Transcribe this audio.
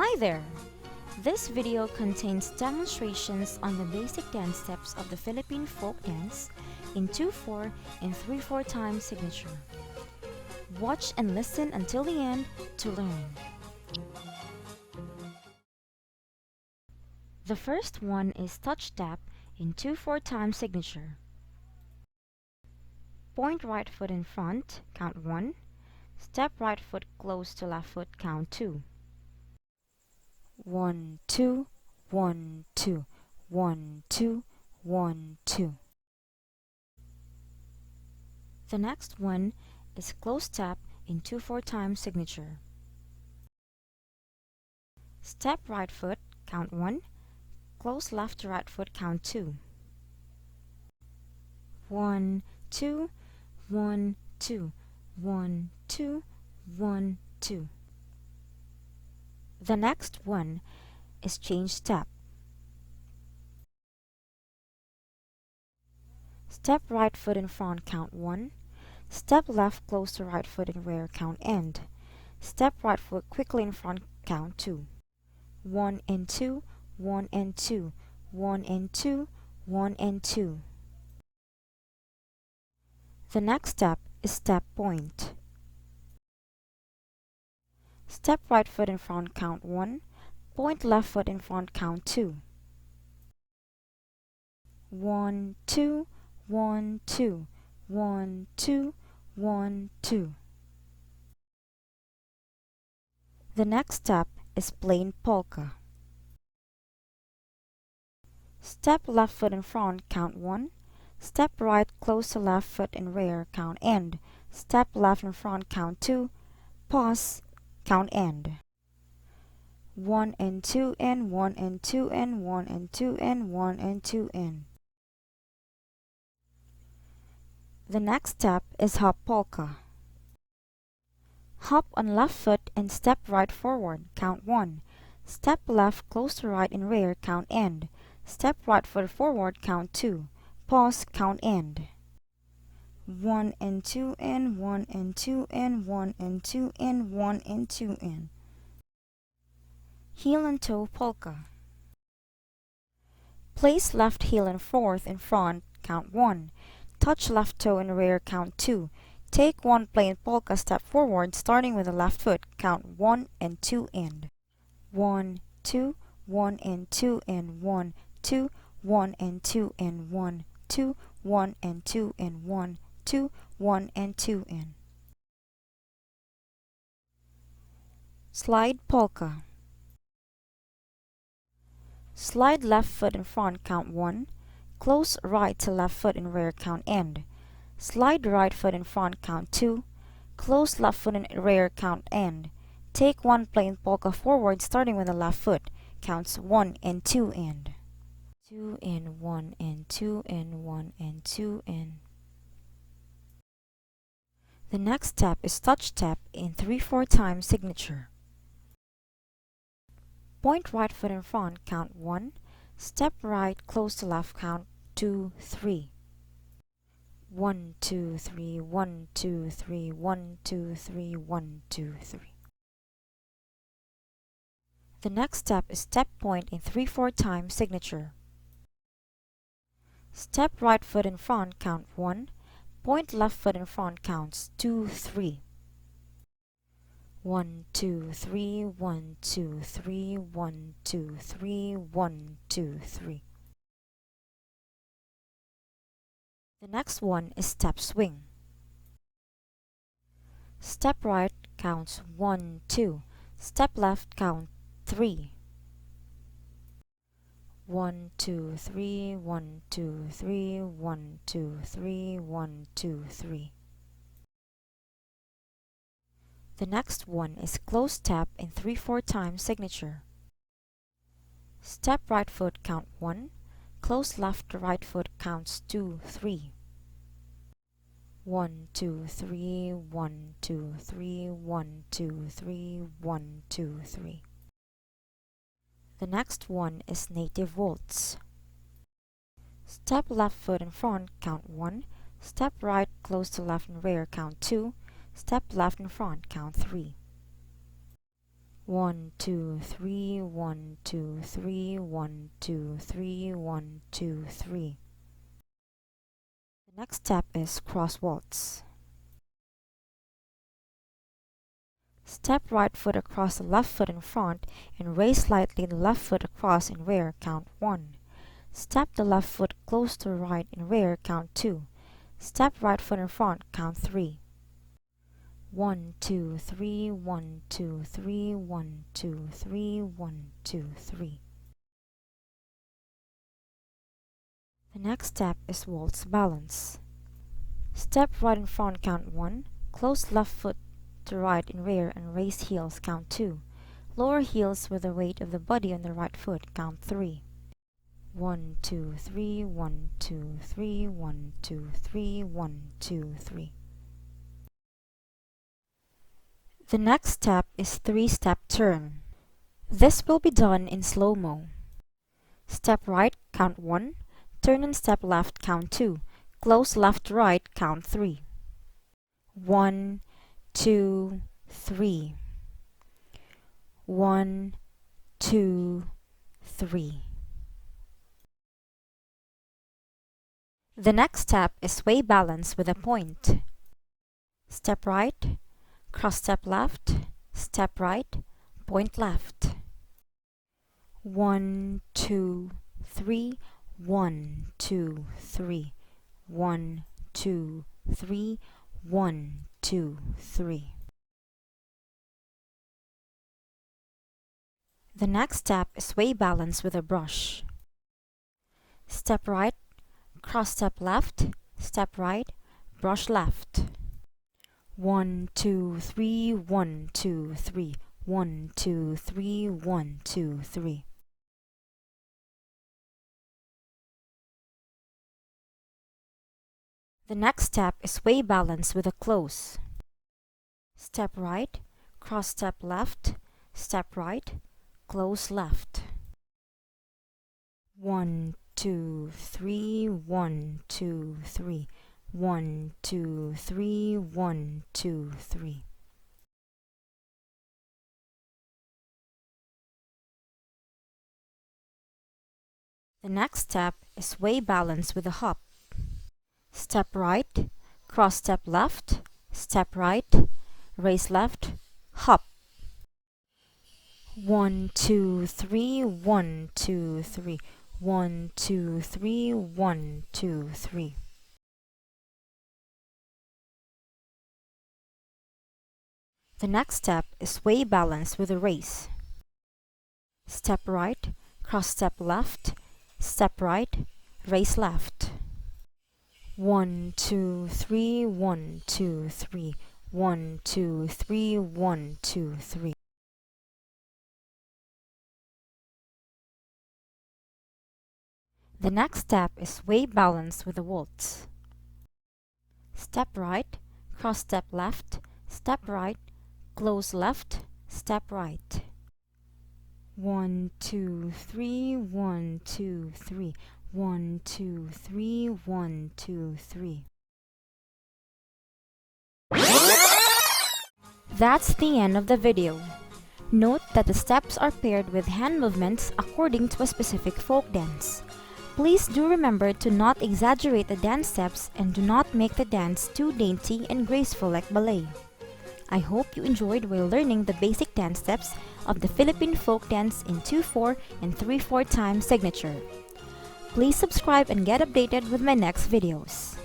Hi there! This video contains demonstrations on the basic dance steps of the Philippine folk dance in 2/4 and 3/4 time signature. Watch and listen until the end to learn. The first one is touch tap in 2/4 time signature. Point right foot in front, count 1. Step right foot close to left foot, count 2. 1, 2, 1, 2, 1, 2, 1, 2. The next one is close tap in 2/4 time signature. Step right foot, count 1. Close left to right foot, count 2. 1, 2, 1, 2, 1, 2, 1, 2. The next one is change step. Step right foot in front, count 1. Step left close to right foot in rear, count end. Step right foot quickly in front, count 2. 1 and 2, 1 and 2, 1 and 2, 1 and 2. The next step is step point. Step right foot in front, count 1. Point left foot in front, count 2. 1, 2, 1, 2, 1, 2, 1, 2. The next step is plain polka. Step left foot in front, count 1. Step right close to left foot in rear, count end. Step left in front, count 2. Pause, count end. 1 and 2 and 1 and 2 and 1 and 2 and 1 and 2 and. The next step is hop polka. Hop on left foot and step right forward, count 1. Step left close to right in rear, count end. Step right foot forward, count 2. Pause, count end. 1 and 2 and 1 and 2 and 1 and 2 and 1 and 2 and. Heel and toe polka. Place left heel and fourth in front, count 1. Touch left toe in rear, count 2. Take one plain polka step forward, starting with the left foot, count 1 and 2 and. 1, 2, 1 and 2 and 1, 2, 1 and 2 and 1, 2, 1 and 2 and 1, 2, 1 and 2 and. Slide polka. Slide left foot in front, count 1. Close right to left foot in rear, count end. Slide right foot in front, count 2. Close left foot in rear, count end. Take one plain polka forward, starting with the left foot, counts 1 and 2 and. 2 and 1 and 2 and 1 and 2 and. The next step is touch tap in 3/4 time signature. Point right foot in front, count 1. Step right close to left, count 2, 3. 1, 2, 3, 1, 2, 3, 1, 2, 3, 1, 2, 3. The next step is step point in 3/4 time signature. Step right foot in front, count 1. Point left foot in front, counts 2, 3. 1, 2, 3, 1, 2, 3, 1, 2, 3, 1, 2, 3. The next one is step swing. Step right counts 1, 2. Step left count 3. 1, 2, 3, 1, 2, 3, 1, 2, 3, 1, 2, 3. The next one is close tap in 3/4 time signature. Step right foot, count 1. Close left to right foot, counts 2, 3. 1, 2, 3, 1, 2, 3, 1, 2, 3, 1, 2, 3. The next one is native waltz. Step left foot in front, count 1. Step right close to left and rear, count 2. Step left in front, count 3. 1, 2, 3, 1, 2, 3, 1, 2, 3, 1, 2, 3. The next step is cross waltz. Step right foot across the left foot in front and raise slightly the left foot across in rear, count 1. Step the left foot close to right in rear, count 2. Step right foot in front, count 3. 1, 2, 3, 1, 2, 3, 1, 2, 3, 1, 2, 3. The next step is waltz balance. Step right in front, count 1. Close left foot to right in rear and raise heels, count 2. Lower heels with the weight of the body on the right foot, count 3. 1, 2, 3, 1, 2, 3, 1, 2, 3, 1, 2, 3. The next step is 3-step turn. This will be done in slow-mo. Step right, count 1. Turn and step left, count 2. Close left to right, count 3. 1, 2, 3. 1, 2, 3. The next step is sway balance with a point. Step right, cross step left, step right, point left. 1, 2, 3, 1, 2, 3, 1, 2, 3, 1, 2, 3. The next step is sway balance with a brush. Step right, cross step left, step right, brush left. 1, 2, 3, 1, 2, 3, 1, 2, 3, 1, 2, 3. The next step is sway balance with a close. Step right, cross step left, step right, close left. 1, 2, 3, 1, 2, 3, 1, 2, 3, 1, 2, 3. The next step is sway balance with a hop. Step right, cross step left, step right, raise left, hop. 1, 2, 3, 1, 2, 3, 1, 2, 3, 1, 2, 3. The next step is sway balance with a raise. Step right, cross step left, step right, raise left. 1, 2, 3, 1, 2, 3, 1, 2, 3, 1, 2, 3. The next step is sway balance with a waltz. Step right, cross step left, step right, close left, step right. 1, 2, 3, 1, 2, 3, 1, 2, 3, 1, 2, 3. That's the end of the video. Note that the steps are paired with hand movements according to a specific folk dance. Please do remember to not exaggerate the dance steps and do not make the dance too dainty and graceful like ballet. I hope you enjoyed while learning the basic dance steps of the Philippine folk dance in 2/4 and 3/4 time signature. Please subscribe and get updated with my next videos.